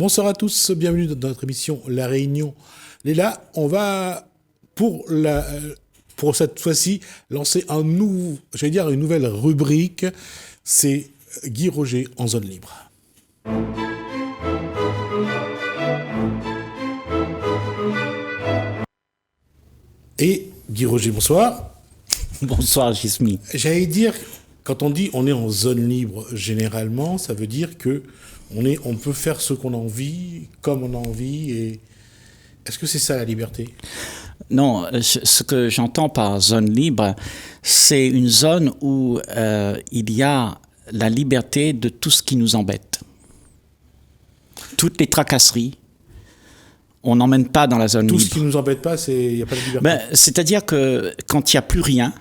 Bonsoir à tous, bienvenue dans notre émission La Réunion. Léla, on va pour cette fois-ci lancer une nouvelle rubrique. C'est Guy Roger en zone libre. Et Guy Roger, bonsoir. Bonsoir Gismi. J'allais dire, quand on dit on est en zone libre, généralement, ça veut dire que on peut faire ce qu'on a envie, comme on a envie. Et est-ce que c'est ça la liberté ? Non, ce que j'entends par zone libre, c'est une zone où il y a la liberté de tout ce qui nous embête. Toutes les tracasseries, on n'emmène pas dans la zone libre. Tout ce qui ne nous embête pas, il n'y a pas de liberté. C'est-à-dire que quand il n'y a plus rien,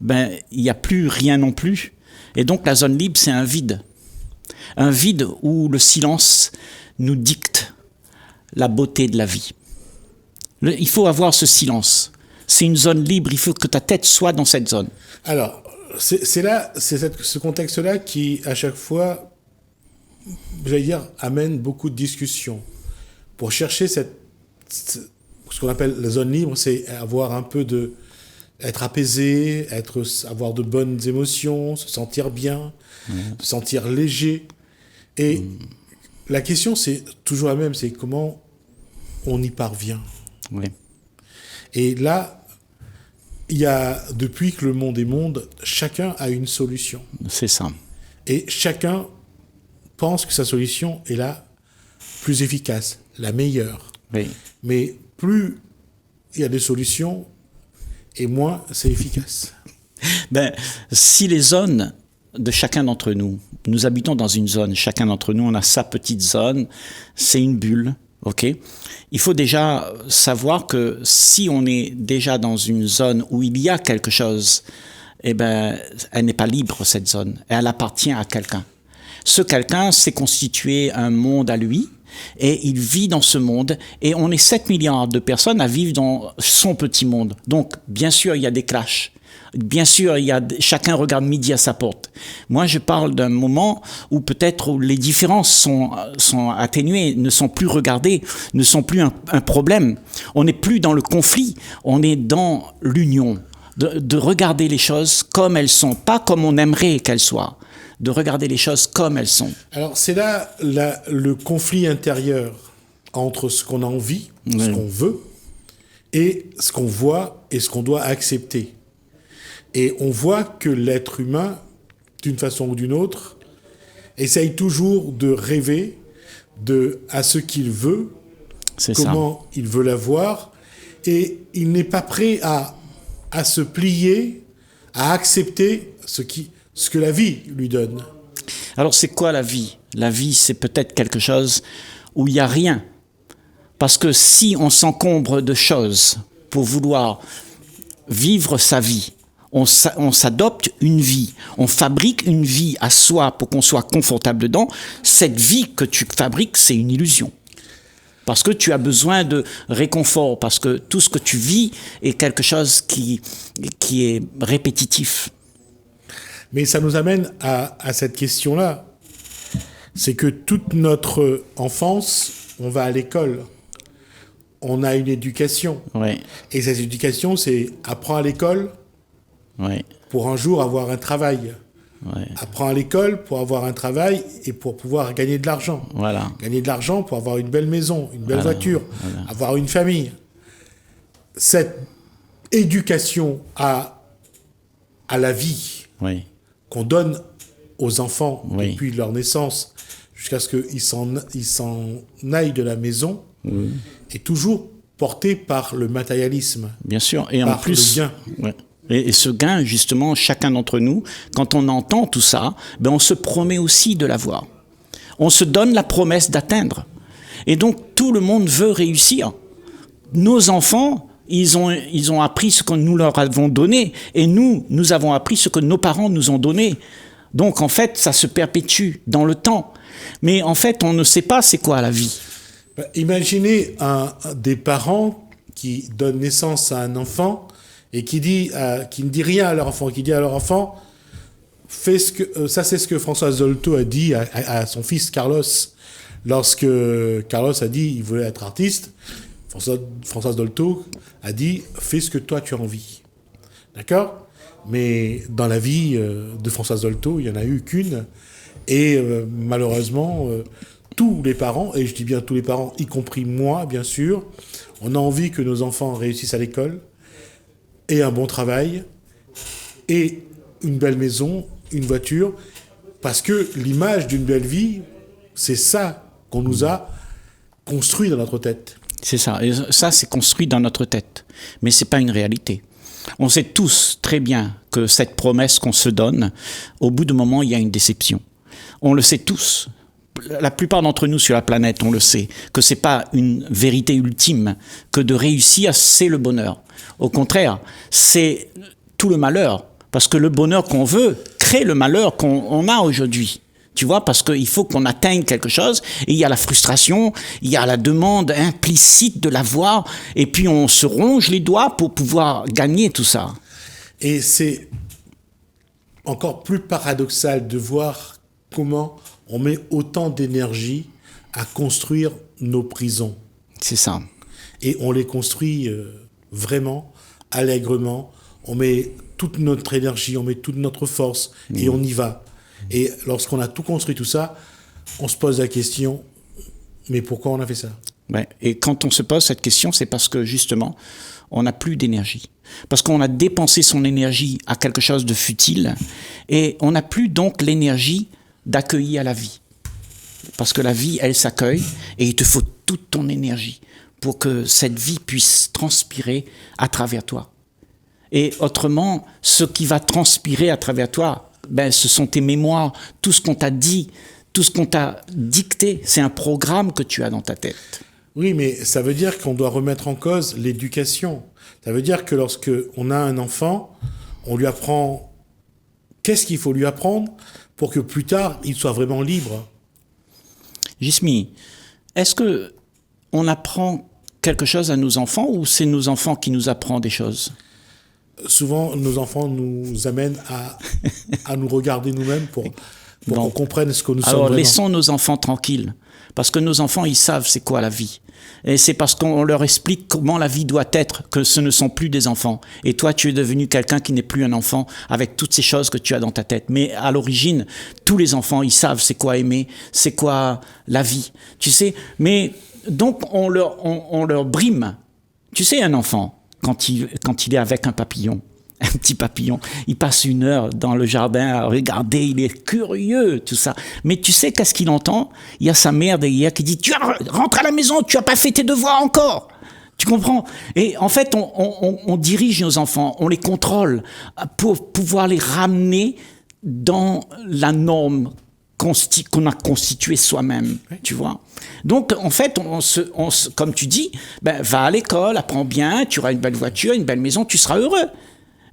il n'y a plus rien non plus. Et donc la zone libre, c'est un vide. Un vide où le silence nous dicte la beauté de la vie. Il faut avoir ce silence. C'est une zone libre, il faut que ta tête soit dans cette zone. Alors, c'est ce contexte-là qui, à chaque fois, amène beaucoup de discussions. Pour chercher ce qu'on appelle la zone libre, c'est avoir un peu être apaisé, avoir de bonnes émotions, se sentir bien, se sentir léger. Et la question, c'est toujours la même, c'est comment on y parvient. Oui. Et là, depuis que le monde est monde, chacun a une solution. C'est ça. Et chacun pense que sa solution est la plus efficace, la meilleure. Oui. Mais plus il y a des solutions, et moins c'est efficace. Si les zones de chacun d'entre nous, nous habitons dans une zone, chacun d'entre nous, on a sa petite zone, c'est une bulle, ok ? Il faut déjà savoir que si on est déjà dans une zone où il y a quelque chose, elle n'est pas libre, cette zone, elle appartient à quelqu'un. Ce quelqu'un s'est constitué un monde à lui, et il vit dans ce monde, et on est 7 milliards de personnes à vivre dans son petit monde. Donc, bien sûr, il y a des clashs. Bien sûr, chacun regarde midi à sa porte. Moi, je parle d'un moment où peut-être les différences sont atténuées, ne sont plus regardées, ne sont plus un problème. On n'est plus dans le conflit, on est dans l'union. De regarder les choses comme elles sont, pas comme on aimerait qu'elles soient. De regarder les choses comme elles sont. Alors, c'est là le conflit intérieur entre ce qu'on a envie, ce qu'on veut, et ce qu'on voit et ce qu'on doit accepter. Et on voit que l'être humain, d'une façon ou d'une autre, essaye toujours de rêver à ce qu'il veut, comment il veut l'avoir, et il n'est pas prêt à se plier, à accepter ce que la vie lui donne. Alors c'est quoi la vie ? La vie, c'est peut-être quelque chose où il n'y a rien. Parce que si on s'encombre de choses pour vouloir vivre sa vie, on s'adopte une vie, on fabrique une vie à soi pour qu'on soit confortable dedans, cette vie que tu fabriques, c'est une illusion. Parce que tu as besoin de réconfort, parce que tout ce que tu vis est quelque chose qui est répétitif. Mais ça nous amène à cette question-là. C'est que toute notre enfance, on va à l'école. On a une éducation. Ouais. Et cette éducation, c'est apprends à l'école pour un jour avoir un travail. Ouais. Apprends à l'école pour avoir un travail et pour pouvoir gagner de l'argent. Voilà. Gagner de l'argent pour avoir une belle maison, une belle voiture, avoir une famille. Cette éducation à la vie qu'on donne aux enfants depuis leur naissance jusqu'à ce qu'ils s'en aillent de la maison est toujours portée par le matérialisme. Bien sûr. Et en plus, le gain. Ouais. Et ce gain, justement, chacun d'entre nous, quand on entend tout ça, on se promet aussi de l'avoir. On se donne la promesse d'atteindre. Et donc, tout le monde veut réussir. Nos enfants, ils ont appris ce que nous leur avons donné. Et nous avons appris ce que nos parents nous ont donné. Donc, en fait, ça se perpétue dans le temps. Mais en fait, on ne sait pas c'est quoi la vie. Imaginez des parents qui donnent naissance à un enfant et qui ne dit rien à leur enfant, qui dit à leur enfant, ça c'est ce que François Zolto a dit à son fils Carlos Lorsque Carlos a dit qu'il voulait être artiste, Françoise Dolto a dit « Fais ce que toi tu as envie ». D'accord ? Mais dans la vie de Françoise Dolto, il n'y en a eu qu'une. Et malheureusement, tous les parents, et je dis bien tous les parents, y compris moi, bien sûr, on a envie que nos enfants réussissent à l'école, aient un bon travail, aient une belle maison, une voiture, parce que l'image d'une belle vie, c'est ça qu'on nous a construit dans notre tête. C'est ça. Et ça, c'est construit dans notre tête. Mais ce n'est pas une réalité. On sait tous très bien que cette promesse qu'on se donne, au bout d'un moment, il y a une déception. On le sait tous. La plupart d'entre nous sur la planète, on le sait, que ce n'est pas une vérité ultime, que de réussir, c'est le bonheur. Au contraire, c'est tout le malheur. Parce que le bonheur qu'on veut crée le malheur qu'on a aujourd'hui. Tu vois, parce qu'il faut qu'on atteigne quelque chose, et il y a la frustration, il y a la demande implicite de l'avoir, et puis on se ronge les doigts pour pouvoir gagner tout ça. Et c'est encore plus paradoxal de voir comment on met autant d'énergie à construire nos prisons. C'est ça. Et on les construit vraiment, allègrement. On met toute notre énergie, on met toute notre force, et on y va. Et lorsqu'on a tout construit, tout ça, on se pose la question, mais pourquoi on a fait ça ? Ouais. Et quand on se pose cette question, c'est parce que justement, on n'a plus d'énergie. Parce qu'on a dépensé son énergie à quelque chose de futile, et on n'a plus donc l'énergie d'accueillir la vie. Parce que la vie, elle s'accueille, et il te faut toute ton énergie pour que cette vie puisse transpirer à travers toi. Et autrement, ce qui va transpirer à travers toi, ben, ce sont tes mémoires, tout ce qu'on t'a dit, tout ce qu'on t'a dicté, c'est un programme que tu as dans ta tête. Oui, mais ça veut dire qu'on doit remettre en cause l'éducation. Ça veut dire que lorsque on a un enfant, on lui apprend qu'est-ce qu'il faut lui apprendre pour que plus tard, il soit vraiment libre. Jismi, est-ce que on apprend quelque chose à nos enfants ou c'est nos enfants qui nous apprennent des choses ? Souvent, nos enfants nous amènent à nous regarder nous-mêmes pour qu'on comprenne ce que nous sommes vraiment. Alors, laissons nos enfants tranquilles. Parce que nos enfants, ils savent c'est quoi la vie. Et c'est parce qu'on leur explique comment la vie doit être que ce ne sont plus des enfants. Et toi, tu es devenu quelqu'un qui n'est plus un enfant avec toutes ces choses que tu as dans ta tête. Mais à l'origine, tous les enfants, ils savent c'est quoi aimer, c'est quoi la vie. Tu sais, mais donc on leur brime. Tu sais, un enfant, quand il est avec un papillon, un petit papillon, il passe 1 heure dans le jardin à regarder, il est curieux, tout ça. Mais tu sais qu'est-ce qu'il entend ? Il y a sa mère derrière qui dit « Tu rentres à la maison, tu n'as pas fait tes devoirs encore !» Tu comprends ? Et en fait, on dirige nos enfants, on les contrôle pour pouvoir les ramener dans la norme qu'on a constitué soi-même, tu vois. Donc, en fait, comme tu dis, ben, va à l'école, apprends bien, tu auras une belle voiture, une belle maison, tu seras heureux.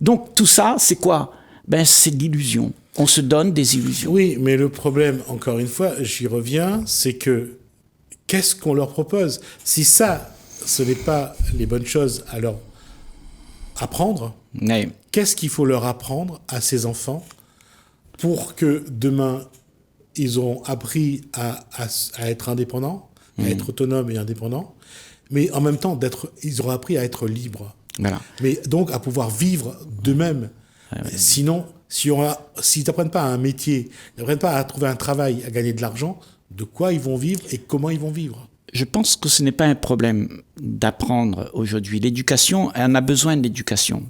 Donc, tout ça, c'est quoi ? Ben, c'est de l'illusion. On se donne des illusions. Oui, mais le problème, encore une fois, j'y reviens, c'est que qu'est-ce qu'on leur propose ? Si ça, ce n'est pas les bonnes choses à leur apprendre, oui. Qu'est-ce qu'il faut leur apprendre à ces enfants pour que demain, ils ont appris à être indépendants, à être autonomes et indépendants, mais en même temps, ils auront appris à être libres. Voilà. Mais donc à pouvoir vivre d'eux-mêmes. Sinon, s'ils n'apprennent pas un métier, ils n'apprennent pas à trouver un travail, à gagner de l'argent, de quoi ils vont vivre et comment ils vont vivre ? Je pense que ce n'est pas un problème d'apprendre aujourd'hui. L'éducation, on a besoin de l'éducation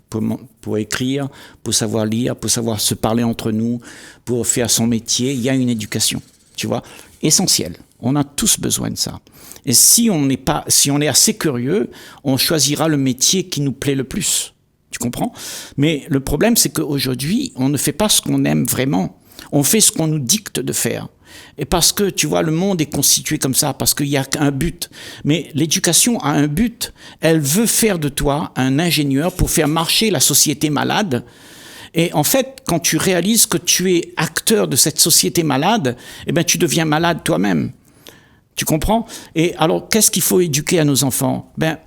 pour écrire, pour savoir lire, pour savoir se parler entre nous, pour faire son métier. Il y a une éducation, tu vois, essentielle. On a tous besoin de ça. Et si on est assez curieux, on choisira le métier qui nous plaît le plus. Tu comprends ? Mais le problème, c'est qu'aujourd'hui, on ne fait pas ce qu'on aime vraiment. On fait ce qu'on nous dicte de faire. Et parce que, tu vois, le monde est constitué comme ça, parce qu'il y a un but. Mais l'éducation a un but. Elle veut faire de toi un ingénieur pour faire marcher la société malade. Et en fait, quand tu réalises que tu es acteur de cette société malade, eh ben, tu deviens malade toi-même. Tu comprends ? Et alors, qu'est-ce qu'il faut éduquer à nos enfants ? Ben,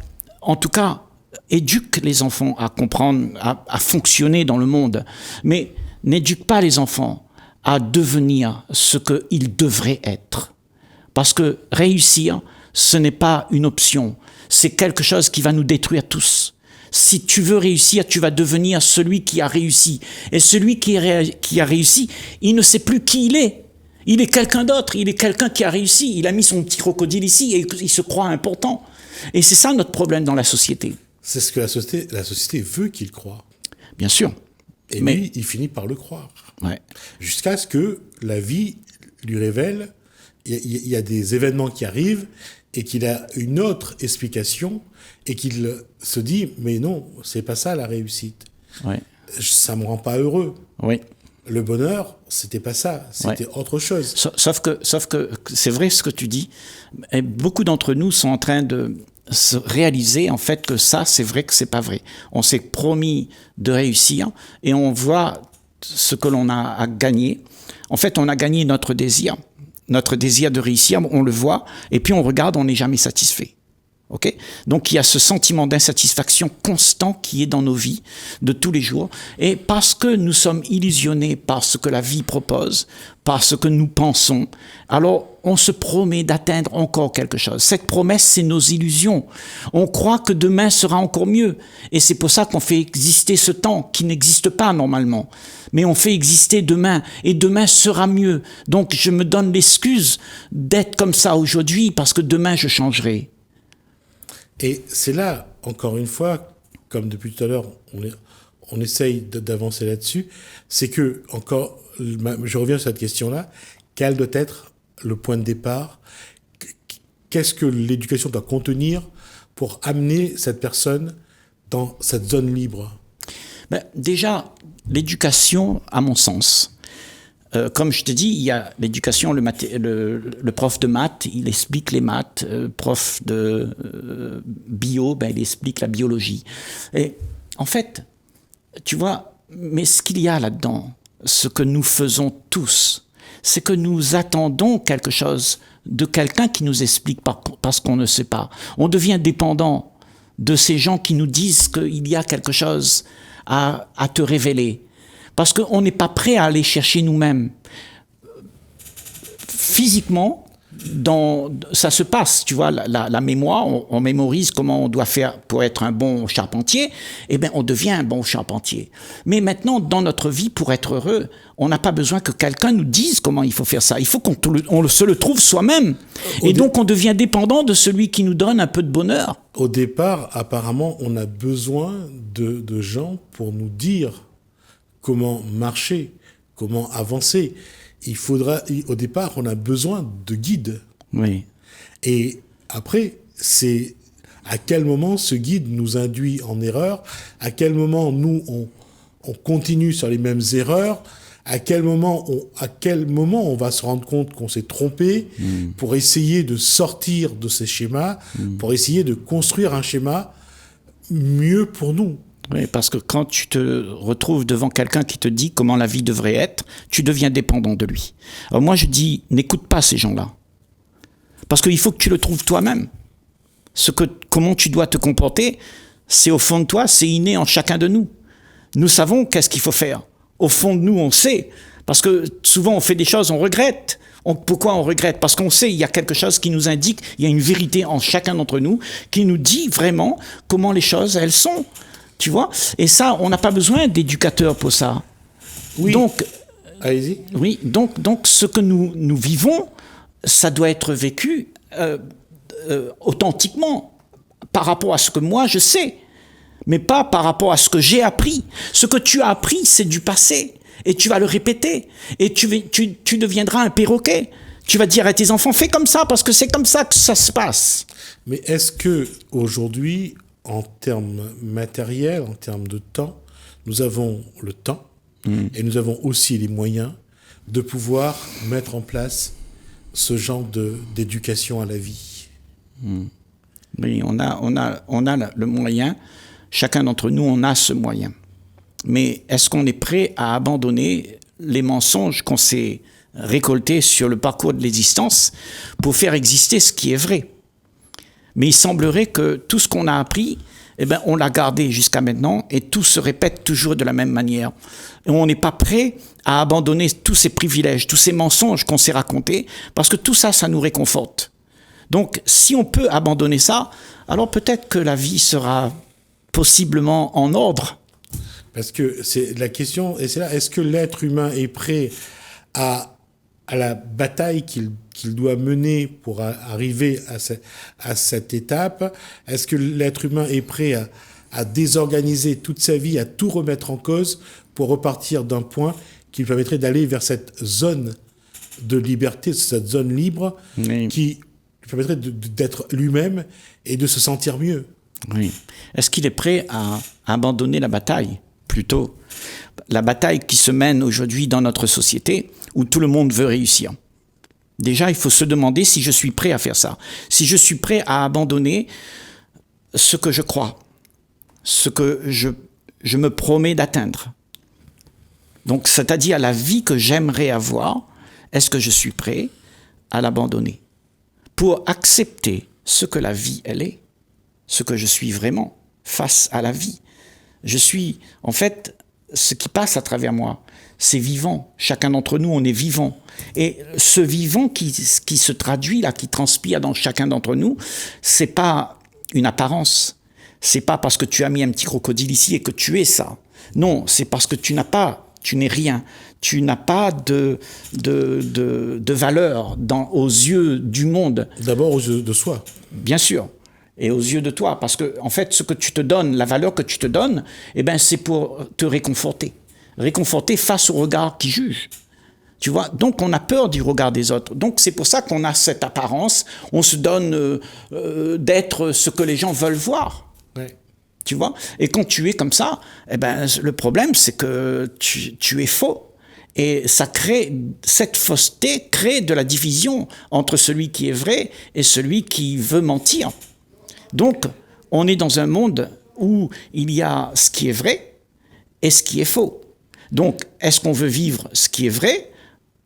en tout cas, éduque les enfants à comprendre, à fonctionner dans le monde. Mais n'éduque pas les enfants à devenir ce qu'ils devraient être. Parce que réussir, ce n'est pas une option. C'est quelque chose qui va nous détruire tous. Si tu veux réussir, tu vas devenir celui qui a réussi. Et celui qui a réussi, il ne sait plus qui il est. Il est quelqu'un d'autre, il est quelqu'un qui a réussi. Il a mis son petit crocodile ici et il se croit important. Et c'est ça notre problème dans la société. C'est ce que la société veut qu'il croie. Bien sûr. Et lui, il finit par le croire. Ouais. Jusqu'à ce que la vie lui révèle, il y a des événements qui arrivent et qu'il a une autre explication et qu'il se dit « mais non, c'est pas ça la réussite. Ouais. Ça me rend pas heureux. Oui. Le bonheur, c'était pas ça, c'était autre chose. » Sauf que c'est vrai ce que tu dis. Et beaucoup d'entre nous sont en train de se réaliser en fait que ça, c'est vrai que c'est pas vrai. On s'est promis de réussir et on voit ce que l'on a à gagner. En fait, on a gagné notre désir de réussir, on le voit, et puis on regarde, on n'est jamais satisfait. Okay ? Donc il y a ce sentiment d'insatisfaction constant qui est dans nos vies de tous les jours, et parce que nous sommes illusionnés par ce que la vie propose, par ce que nous pensons, alors on se promet d'atteindre encore quelque chose. Cette promesse, c'est nos illusions. On croit que demain sera encore mieux, et c'est pour ça qu'on fait exister ce temps qui n'existe pas normalement. Mais on fait exister demain, et demain sera mieux. Donc je me donne l'excuse d'être comme ça aujourd'hui, parce que demain je changerai. Et c'est là, encore une fois, comme depuis tout à l'heure, on essaye d'avancer là-dessus, c'est que, encore, je reviens sur cette question-là, quel doit être le point de départ? Qu'est-ce que l'éducation doit contenir pour amener cette personne dans cette zone libre? Déjà, l'éducation, à mon sens, comme je te dis, il y a l'éducation, le prof de maths, il explique les maths, prof de bio, il explique la biologie. Et en fait, tu vois, mais ce qu'il y a là-dedans, ce que nous faisons tous, c'est que nous attendons quelque chose de quelqu'un qui nous explique parce qu'on ne sait pas. On devient dépendant de ces gens qui nous disent qu'il y a quelque chose à te révéler. Parce qu'on n'est pas prêt à aller chercher nous-mêmes. Physiquement, ça se passe, tu vois, la mémoire, on mémorise comment on doit faire pour être un bon charpentier, et bien on devient un bon charpentier. Mais maintenant, dans notre vie, pour être heureux, on n'a pas besoin que quelqu'un nous dise comment il faut faire ça. Il faut qu'on se le trouve soi-même. Et donc on devient dépendant de celui qui nous donne un peu de bonheur. Au départ, apparemment, on a besoin de gens pour nous dire comment marcher, comment avancer. Au départ, on a besoin de guides. Oui. Et après, c'est à quel moment ce guide nous induit en erreur, à quel moment nous, on continue sur les mêmes erreurs, à quel moment on va se rendre compte qu'on s'est trompé pour essayer de sortir de ces schémas, pour essayer de construire un schéma mieux pour nous. Oui, parce que quand tu te retrouves devant quelqu'un qui te dit comment la vie devrait être, tu deviens dépendant de lui. Alors moi, je dis, n'écoute pas ces gens-là. Parce qu'il faut que tu le trouves toi-même. Comment tu dois te comporter, c'est au fond de toi, c'est inné en chacun de nous. Nous savons qu'est-ce qu'il faut faire. Au fond de nous, on sait. Parce que souvent, on fait des choses, on regrette. Pourquoi on regrette? Parce qu'on sait, il y a quelque chose qui nous indique, il y a une vérité en chacun d'entre nous qui nous dit vraiment comment les choses, elles sont. Tu vois? Et ça, on n'a pas besoin d'éducateurs pour ça. Oui. Donc, allez-y. Oui, donc ce que nous vivons, ça doit être vécu authentiquement par rapport à ce que moi je sais, mais pas par rapport à ce que j'ai appris. Ce que tu as appris, c'est du passé, et tu vas le répéter, et tu deviendras un perroquet. Tu vas dire à tes enfants, fais comme ça, parce que c'est comme ça que ça se passe. Mais est-ce que aujourd'hui, en termes matériels, en termes de temps, nous avons le temps et nous avons aussi les moyens de pouvoir mettre en place ce genre d'éducation à la vie? Oui, on a le moyen. Chacun d'entre nous, on a ce moyen. Mais est-ce qu'on est prêt à abandonner les mensonges qu'on s'est récoltés sur le parcours de l'existence pour faire exister ce qui est vrai? Mais il semblerait que tout ce qu'on a appris, eh ben, on l'a gardé jusqu'à maintenant et tout se répète toujours de la même manière. Et on n'est pas prêt à abandonner tous ces privilèges, tous ces mensonges qu'on s'est racontés, parce que tout ça, ça nous réconforte. Donc, si on peut abandonner ça, alors peut-être que la vie sera possiblement en ordre. Parce que c'est la question, et c'est là, est-ce que l'être humain est prêt à la bataille qu'il doit mener pour arriver à cette étape? Est-ce que l'être humain est prêt à désorganiser toute sa vie, à tout remettre en cause pour repartir d'un point qui lui permettrait d'aller vers cette zone de liberté, cette zone libre, Oui. qui lui permettrait d'être lui-même et de se sentir mieux? Oui. Est-ce qu'il est prêt à abandonner la bataille? Plutôt, la bataille qui se mène aujourd'hui dans notre société, où tout le monde veut réussir. Déjà, il faut se demander si je suis prêt à faire ça. Si je suis prêt à abandonner ce que je crois, ce que je me promets d'atteindre. Donc, c'est-à-dire la vie que j'aimerais avoir, est-ce que je suis prêt à l'abandonner pour accepter ce que la vie, elle est, ce que je suis vraiment face à la vie. Je suis, en fait, ce qui passe à travers moi, c'est vivant. Chacun d'entre nous, on est vivant. Et ce vivant qui se traduit là, qui transpire dans chacun d'entre nous, c'est pas une apparence. C'est pas parce que tu as mis un petit crocodile ici et que tu es ça. Non, c'est parce que tu n'es rien. Tu n'as pas de valeur aux yeux du monde. D'abord aux yeux de soi. Bien sûr. Et aux yeux de toi. Parce que, en fait, ce que tu te donnes, la valeur que tu te donnes, eh ben, c'est pour te réconforter. Réconforter face au regard qui juge. Tu vois? Donc, on a peur du regard des autres. Donc, c'est pour ça qu'on a cette apparence. On se donne d'être ce que les gens veulent voir. Ouais. Tu vois? Et quand tu es comme ça, eh ben, le problème, c'est que tu es faux. Et ça cette fausseté crée de la division entre celui qui est vrai et celui qui veut mentir. Donc, on est dans un monde où il y a ce qui est vrai et ce qui est faux. Donc, est-ce qu'on veut vivre ce qui est vrai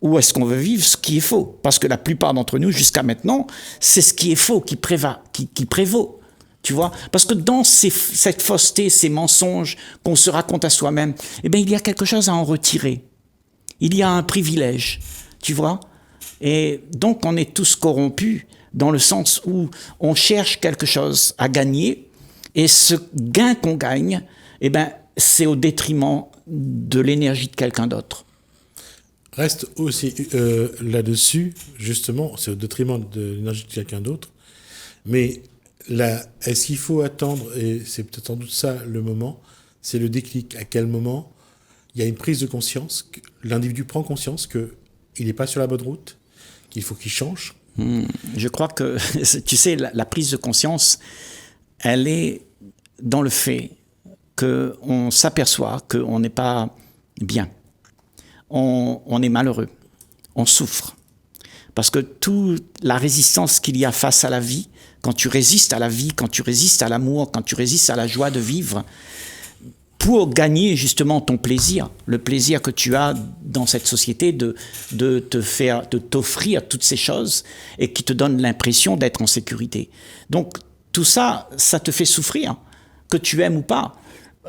ou est-ce qu'on veut vivre ce qui est faux? Parce que la plupart d'entre nous, jusqu'à maintenant, c'est ce qui est faux qui prévaut. Tu vois? Parce que dans cette fausseté, ces mensonges qu'on se raconte à soi-même, eh bien, il y a quelque chose à en retirer. Il y a un privilège, tu vois? Et donc, on est tous corrompus dans le sens où on cherche quelque chose à gagner et ce gain qu'on gagne, eh ben, c'est au détriment de l'énergie de quelqu'un d'autre. Reste aussi là-dessus, justement, c'est au détriment de l'énergie de quelqu'un d'autre, mais est-ce qu'il faut attendre, et c'est peut-être sans doute ça le moment, c'est le déclic, à quel moment il y a une prise de conscience, que l'individu prend conscience qu'il n'est pas sur la bonne route, qu'il faut qu'il change. Je crois que, tu sais, la prise de conscience, elle est dans le fait qu'on s'aperçoit qu'on n'est pas bien. On est malheureux. On souffre. Parce que toute la résistance qu'il y a face à la vie, quand tu résistes à la vie, quand tu résistes à l'amour, quand tu résistes à la joie de vivre, pour gagner justement ton plaisir, le plaisir que tu as dans cette société de t'offrir toutes ces choses et qui te donnent l'impression d'être en sécurité. Donc tout ça, ça te fait souffrir, que tu aimes ou pas.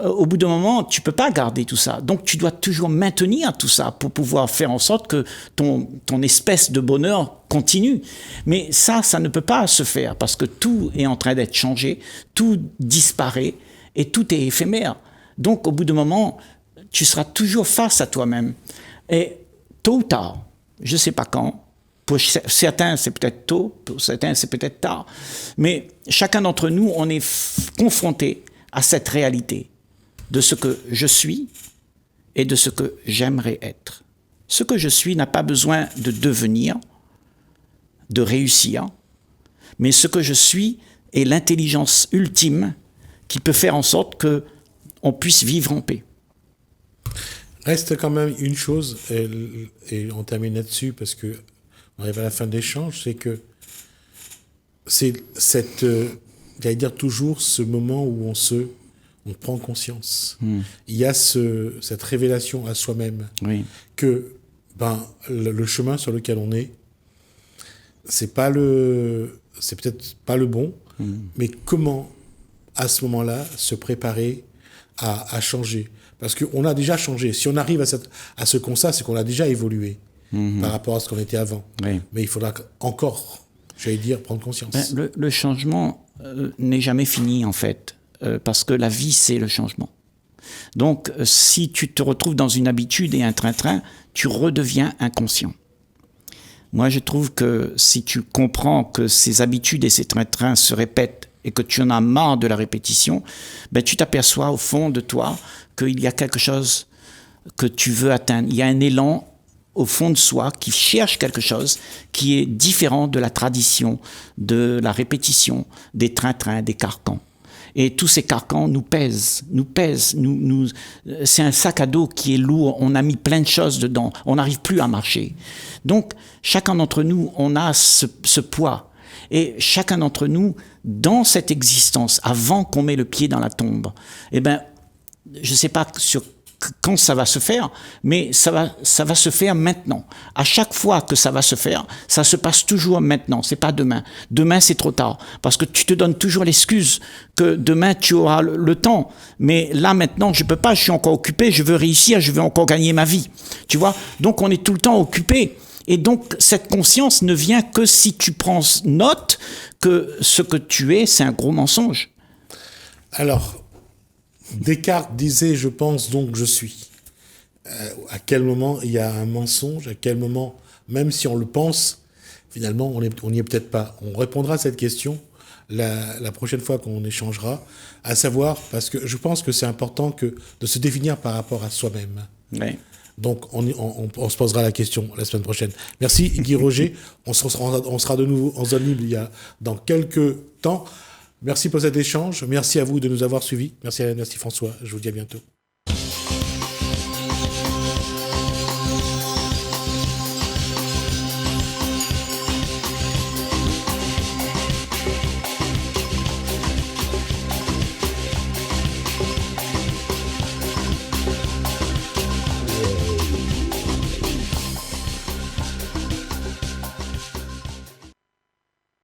Au bout d'un moment, tu peux pas garder tout ça. Donc tu dois toujours maintenir tout ça pour pouvoir faire en sorte que ton espèce de bonheur continue. Mais ça ne peut pas se faire parce que tout est en train d'être changé, tout disparaît et tout est éphémère. Donc, au bout d'un moment, tu seras toujours face à toi-même. Et tôt ou tard, je ne sais pas quand, pour certains c'est peut-être tôt, pour certains c'est peut-être tard, mais chacun d'entre nous, on est confronté à cette réalité de ce que je suis et de ce que j'aimerais être. Ce que je suis n'a pas besoin de devenir, de réussir, mais ce que je suis est l'intelligence ultime qui peut faire en sorte que on puisse vivre en paix. Reste quand même une chose, et on termine là-dessus parce que on arrive à la fin de l'échange, c'est que c'est j'allais dire toujours ce moment où on prend conscience. Il y a cette révélation à soi-même que le chemin sur lequel on est, c'est peut-être pas le bon, mais comment à ce moment-là, se préparer à changer. Parce qu'on a déjà changé. Si on arrive à ce constat, c'est qu'on a déjà évolué par rapport à ce qu'on était avant. Oui. Mais il faudra encore, j'allais dire, prendre conscience. Le changement n'est jamais fini, en fait, parce que la vie, c'est le changement. Donc, si tu te retrouves dans une habitude et un train-train, tu redeviens inconscient. Moi, je trouve que si tu comprends que ces habitudes et ces train-trains se répètent et que tu en as marre de la répétition, ben, tu t'aperçois au fond de toi qu'il y a quelque chose que tu veux atteindre. Il y a un élan au fond de soi qui cherche quelque chose qui est différent de la tradition, de la répétition, des train-trains, des carcans. Et tous ces carcans nous pèsent. C'est un sac à dos qui est lourd, on a mis plein de choses dedans, on n'arrive plus à marcher. Donc, chacun d'entre nous, on a ce poids. Et chacun d'entre nous, dans cette existence, avant qu'on mette le pied dans la tombe, eh ben, je ne sais pas quand ça va se faire, mais ça va se faire maintenant. À chaque fois que ça va se faire, ça se passe toujours maintenant, c'est pas demain. Demain, c'est trop tard, parce que tu te donnes toujours l'excuse que demain, tu auras le temps. Mais là, maintenant, je peux pas, je suis encore occupé, je veux réussir, je veux encore gagner ma vie. Tu vois? Donc, on est tout le temps occupé. Et donc, cette conscience ne vient que si tu prends note que ce que tu es, c'est un gros mensonge. Alors, Descartes disait « je pense donc je suis ». À quel moment il y a un mensonge? À quel moment, même si on le pense, finalement, on n'y est peut-être pas? On répondra à cette question la prochaine fois qu'on échangera, à savoir, parce que je pense que c'est important de se définir par rapport à soi-même. Oui. Donc, on se posera la question la semaine prochaine. Merci Guy Roger. On sera de nouveau en zone libre dans quelques temps. Merci pour cet échange. Merci à vous de nous avoir suivis. Merci Alain, merci François. Je vous dis à bientôt.